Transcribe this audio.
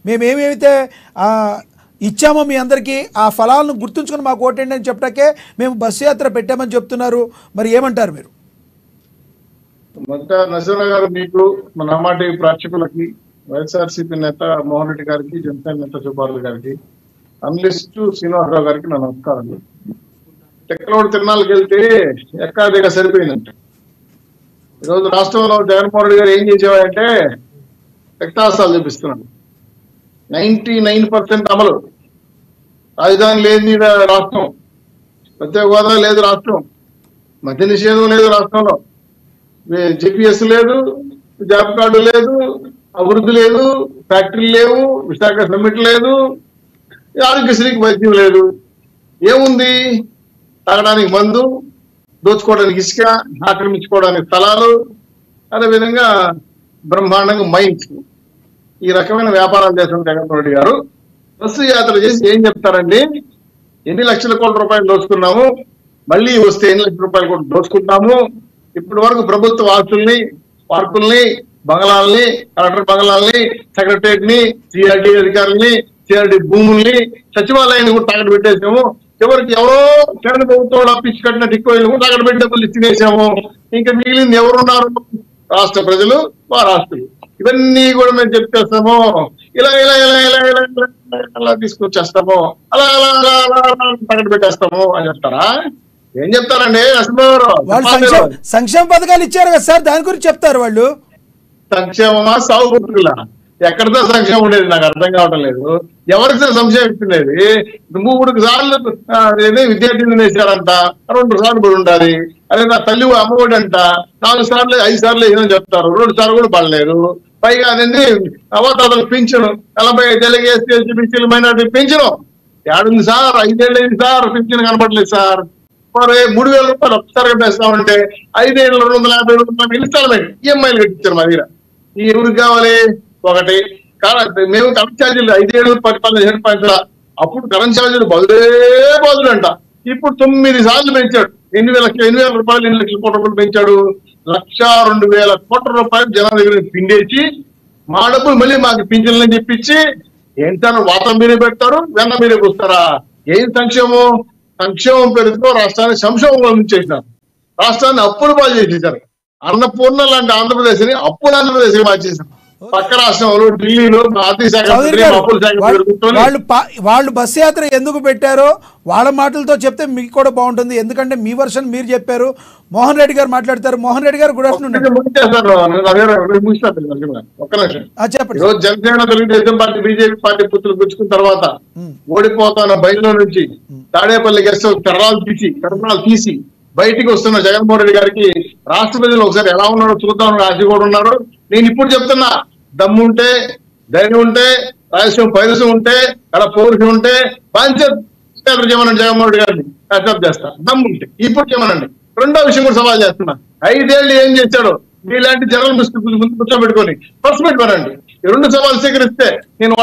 మేమేమైతే ఇచ్చామో మీ అందరికీ ఆ ఫలాలను గుర్తుంచుకొని మాకు ఓటేయండి అని చెప్పడాకే మేము బస్సు యాత్ర పెట్టామని చెప్తున్నారు. మరి ఏమంటారు మీరు? మొదట నరసింహ గారు, మీకు మన అమ్మాటి ప్రేక్షకులకి, వైఎస్ఆర్సీపీ నేత మోహన్ రెడ్డి గారికి, జనసేన నేత సుబ్బారెడ్డి గారికి, అనలిస్టు శ్రీనివాసరావు గారికి నా నమస్కారాలు. టెక్కలోడు తిరునాళ్ళకి వెళ్తే ఎక్కాదిగా సరిపోయిందంట. ఈరోజు రాష్ట్రంలో జగన్మోహన్ రెడ్డి గారు ఏం చేసేవారంటే రక్తాసాలు చూపిస్తున్నాడు. 99% అమలు. రాజధాని లేని రాష్ట్రం, ప్రత్యేక హోదా లేదు రాష్ట్రం, మద్య నిషేధం లేదు రాష్ట్రంలో, జిపిఎస్ లేదు, జాబ్ కార్డు లేదు, అభివృద్ధి లేదు, ఫ్యాక్టరీలు లేవు, విశాఖ సమ్మిట్ లేదు, ఆరోగ్యశ్రీకి వైద్యం లేదు. ఏముంది? తాగడానికి మందు, దోచుకోవడానికి ఇసుక, ఆక్రమించుకోవడానికి స్థలాలు, అదేవిధంగా బ్రహ్మాండంగా మైన్స్. ఈ రకమైన వ్యాపారాలు చేస్తున్న జగన్మోహన్ రెడ్డి గారు బస్సు యాత్ర చేసి ఏం చెప్తారండి? ఎన్ని లక్షల కోట్ల రూపాయలు దోచుకున్నాము, మళ్ళీ వస్తే ఎన్ని లక్షల రూపాయలు కూడా దోచుకుంటాము. ఇప్పటి వరకు ప్రభుత్వ ఆస్తుల్ని, పార్కుల్ని, బంగళాలని, కలెక్టర్ బంగళాలని, సెక్రటరియట్ ని, సిఆర్డీ అధికారుల్ని, సిఆర్డీ భూముల్ని, సచివాలయాన్ని కూడా తాకట్టు పెట్టేసాము. చివరికి ఎవరో కేంద్ర ప్రభుత్వం అప్పించి కట్టిన టిక్కోయిలు కూడా తాకట్టు పెట్టి డబ్బులు తినేసాము. ఇంకా మిగిలింది ఎవరున్నారు? రాష్ట్ర ప్రజలు, వారాస్తులు. ఇవన్నీ కూడా మేము చెప్తేస్తాము. ఇలా ఇలా ఇలా ఇలా ఇలా ఇలా తీసుకొచ్చేస్తాము, అలా అలా అలా అలా తాకట్టు పెట్టేస్తాము అని చెప్తారా? ఏం చెప్తారండి సంక్షేమ పథకాలు ఇచ్చారు కదా సార్, దాని గురించి చెప్తారు వాళ్ళు. సంక్షేమమా, సాగు బతుకులా? ఎక్కడితో సంక్షేమం ఉండేది నాకు అర్థం కావటం లేదు. ఎవరికి సంక్షేమం ఇస్తున్నది? 3 సార్లు విద్యార్థులు వేశారంట, 2 సార్లు కూడా ఉండాలి. అదే నా తల్లి అమ్మఒడి అంట 4 సార్లు 5 సార్లు ఏదో చెప్తారు, 2 సార్లు కూడా పడలేదు. పైగా అనేది అవతాతలకు పింఛను 45 ఏళ్ళకి బీసీలు మైనార్టీ పింఛను ఏడుంది సార్? 5 ఏళ్ళు అయింది సార్, పింఛను కనపడలేదు సార్. మరి 3000 రూపాయలు ఒకసారి కట్టేస్తామంటే 5 ఏళ్ళు 250 రూపాయలు ఇన్స్టాల్మెంట్ ఈఎంఐలు కట్టించారు మా దగ్గర. ఈ ఎవరికి కావాలి? ఒకటి మేము కరెంట్ ఛార్జీలు 5 ఏళ్ళు 15 పైసలా. అప్పుడు కరెంట్ ఛార్జీలు బదులు అంట. ఇప్పుడు 9 సార్లు పెంచాడు. 8,000 రూపాయలు, 8 లక్షల కోట్ల రూపాయలు పెంచాడు. 1,02,000 కోట్ల రూపాయలు జనాల దగ్గర పిండేసి మా డబ్బులు మళ్ళీ మాకు పింఛన్లని చెప్పించి ఏంటన్నా వాతం మీరే పెడతారు, వెన్న మీరే కూస్తారా? ఏం సంక్షేమం? సంక్షేమం పేరుతో రాష్ట్రాన్ని సంక్షేమంలో ఉంచేసినారు. రాష్ట్రాన్ని అప్పులు పాలు చేసేసారు. అన్నపూర్ణ లాంటి ఆంధ్రప్రదేశ్ ని అప్పుల ఆంధ్రప్రదేశ్ మార్చేశారు. పక్క రాష్ట్రంలో ఢిల్లీలో ఆర్థిక శాఖ వాళ్ళు బస్సు యాత్ర ఎందుకు పెట్టారో వాళ్ళ మాటలతో చెప్తే మీకు కూడా బాగుంటుంది. ఎందుకంటే మీ వర్షన్ మీరు చెప్పారు. మోహన్ రెడ్డి గారు మాట్లాడతారు. మోహన్ రెడ్డి గారు గుడ్ ఆఫ్టర్నూన్. చెప్పండి. Janasena, Telugu Desam party, BJP party పుత్రులు గుచ్చుకున్న తర్వాత ఓడిపోతాన బయలులో నుంచి తాడేపల్లి గెస్ట్ కర్మరాలు తీసి బయటికి వస్తున్న జగన్మోహన్ రెడ్డి గారికి రాష్ట్ర ప్రజలు ఒకసారి ఎలా ఉన్నారో చూద్దామని ఆశ కూడా ఉన్నారు. నేను ఇప్పుడు చెప్తున్నా, దమ్ముంటే, ధైర్యం ఉంటే, రాజస్వం పైరసం ఉంటే, అలా పౌరుషం ఉంటే పంచాయతీ చేయమనండి జగన్మోహన్ రెడ్డి గారిని. యాక్సెప్ట్ చేస్తా. దమ్ముంటే ఇప్పుడు చేయమనండి. రెండో విషయం కూడా సవాల్ చేస్తున్నా. 5 ఏళ్ళు ఏం చేశాడో మీలాంటి జనాలు ముందు కూర్చోబెట్టుకొని ఫస్ట్ పెట్టుకోనండి. ఈ 2 సవాళ్ళు స్వీకరిస్తే నేను